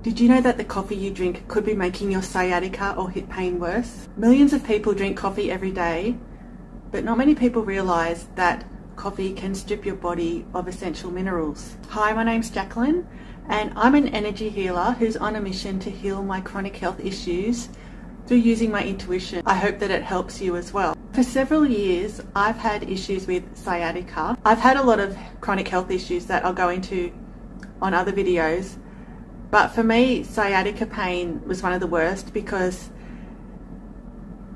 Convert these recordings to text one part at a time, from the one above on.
Did you know that the coffee you drink could be making your sciatica or hip pain worse? Millions of people drink coffee every day, but not many people realise that coffee can strip your body of essential minerals. Hi, my name's Jacqueline, and I'm an energy healer who's on a mission to heal my chronic health issues through using my intuition. I hope that it helps you as well. For several years, I've had issues with sciatica. I've had a lot of chronic health issues that I'll go into on other videos. But for me, sciatica pain was one of the worst because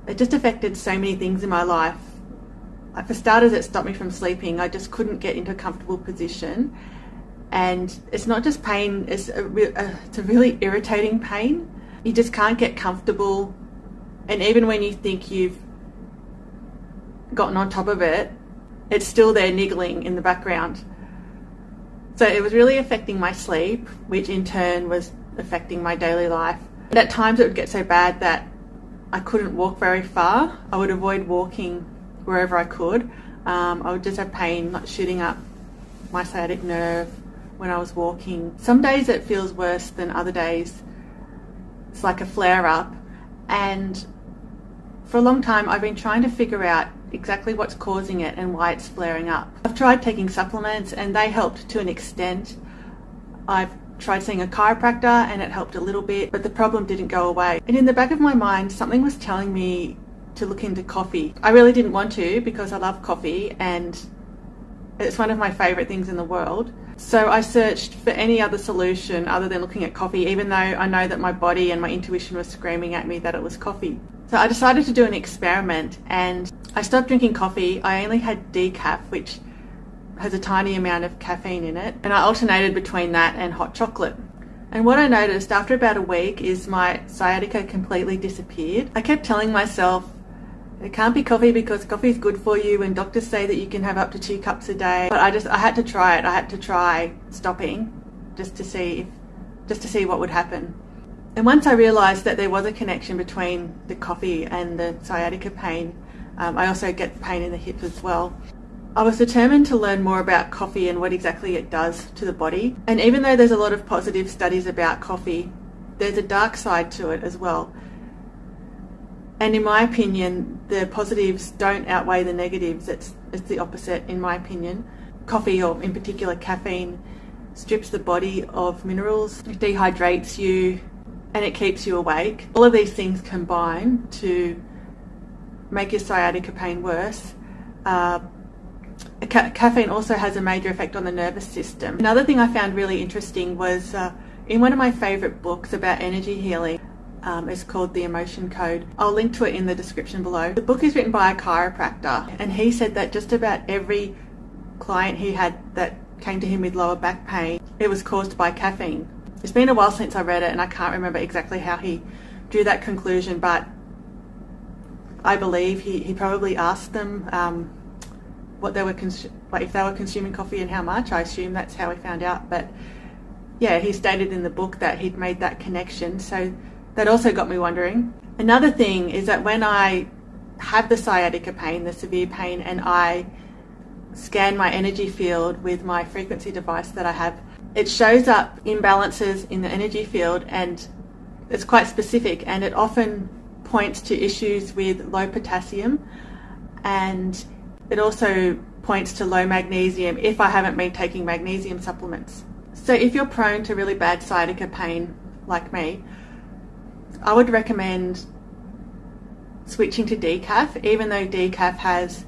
it just affected so many things in my life. For starters, it stopped me from sleeping. I just couldn't get into a comfortable position. And it's not just pain, it's a really irritating pain. You just can't get comfortable. And even when you think you've gotten on top of it, it's still there niggling in the background. So it was really affecting my sleep, which in turn was affecting my daily life. And at times it would get so bad that I couldn't walk very far. I would avoid walking wherever I could. I would just have pain like shooting up my sciatic nerve when I was walking. Some days it feels worse than other days. It's like a flare-up. And for a long time I've been trying to figure out exactly what's causing it and why it's flaring up. I've tried taking supplements and they helped to an extent. I've tried seeing a chiropractor and it helped a little bit, but the problem didn't go away. And in the back of my mind, something was telling me to look into coffee. I really didn't want to because I love coffee and it's one of my favorite things in the world. So I searched for any other solution other than looking at coffee, even though I know that my body and my intuition was screaming at me that it was coffee. So I decided to do an experiment and I stopped drinking coffee. I only had decaf, which has a tiny amount of caffeine in it, and I alternated between that and hot chocolate. And what I noticed after about a week is my sciatica completely disappeared. I kept telling myself, it can't be coffee because coffee is good for you and doctors say that you can have up to 2 cups a day. But I had to try it. I had to try stopping just to see what would happen. And once I realised that there was a connection between the coffee and the sciatica pain, I also get pain in the hips as well. I was determined to learn more about coffee and what exactly it does to the body. And even though there's a lot of positive studies about coffee, there's a dark side to it as well. And in my opinion, the positives don't outweigh the negatives. It's the opposite, in my opinion. Coffee, or in particular caffeine, strips the body of minerals, it dehydrates you, and it keeps you awake. All of these things combine to make your sciatica pain worse. Caffeine also has a major effect on the nervous system. Another thing I found really interesting was in one of my favourite books about energy healing. It's called The Emotion Code. I'll link to it in the description below. The book is written by a chiropractor, and he said that just about every client he had that came to him with lower back pain, it was caused by caffeine. It's been a while since I read it and I can't remember exactly how he drew that conclusion, but I believe he probably asked them what they were if they were consuming coffee and how much. I assume that's how he found out, but yeah, he stated in the book that he'd made that connection, so that also got me wondering. Another thing is that when I have the sciatica pain, the severe pain, and I scan my energy field with my frequency device that I have, it shows up imbalances in the energy field, and it's quite specific, and it often points to issues with low potassium, and it also points to low magnesium if I haven't been taking magnesium supplements. So if you're prone to really bad sciatica pain like me, I would recommend switching to decaf. Even though decaf has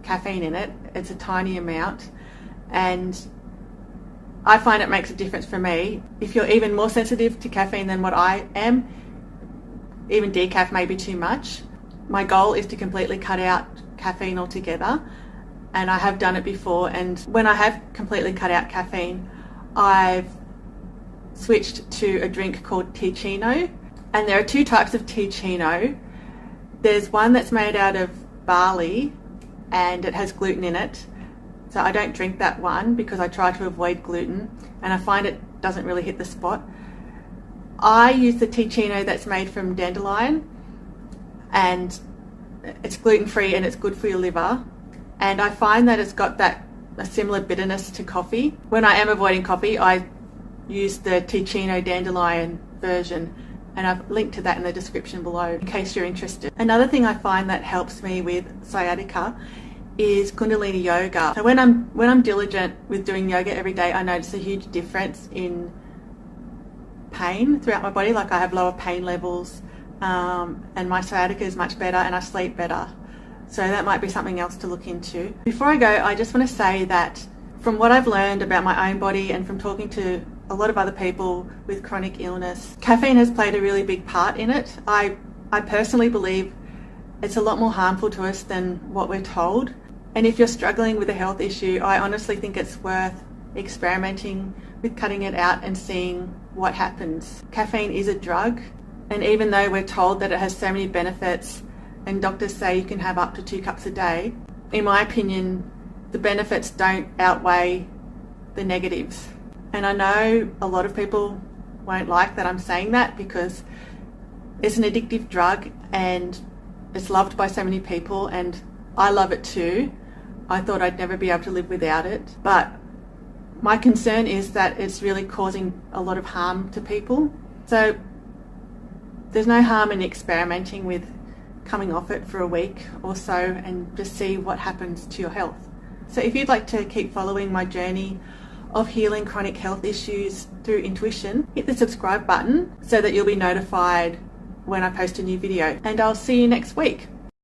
caffeine in it, it's a tiny amount, and I find it makes a difference for me. If you're even more sensitive to caffeine than what I am, even decaf may be too much. My goal is to completely cut out caffeine altogether, and I have done it before, and when I have completely cut out caffeine, I've switched to a drink called Tea-Chino. And there are 2 types of Tea-Chino. There's one that's made out of barley and it has gluten in it. So I don't drink that one because I try to avoid gluten and I find it doesn't really hit the spot. I use the Tea-Chino that's made from dandelion, and it's gluten-free and it's good for your liver. And I find that it's got a similar bitterness to coffee. When I am avoiding coffee, I use the Ticino dandelion version, and I've linked to that in the description below in case you're interested. Another thing I find that helps me with sciatica is Kundalini yoga. So when I'm diligent with doing yoga every day, I notice a huge difference in pain throughout my body. Like I have lower pain levels, and my sciatica is much better, and I sleep better. So that might be something else to look into. Before I go, I just want to say that from what I've learned about my own body and from talking to a lot of other people with chronic illness, caffeine has played a really big part in it. I personally believe it's a lot more harmful to us than what we're told. And if you're struggling with a health issue, I honestly think it's worth experimenting with cutting it out and seeing what happens. Caffeine is a drug, and even though we're told that it has so many benefits and doctors say you can have up to 2 cups a day, in my opinion, the benefits don't outweigh the negatives. And I know a lot of people won't like that I'm saying that, because it's an addictive drug and it's loved by so many people, and I love it too. I thought I'd never be able to live without it. But my concern is that it's really causing a lot of harm to people. So there's no harm in experimenting with coming off it for a week or so and just see what happens to your health. So if you'd like to keep following my journey of healing chronic health issues through intuition, hit the subscribe button so that you'll be notified when I post a new video. And I'll see you next week.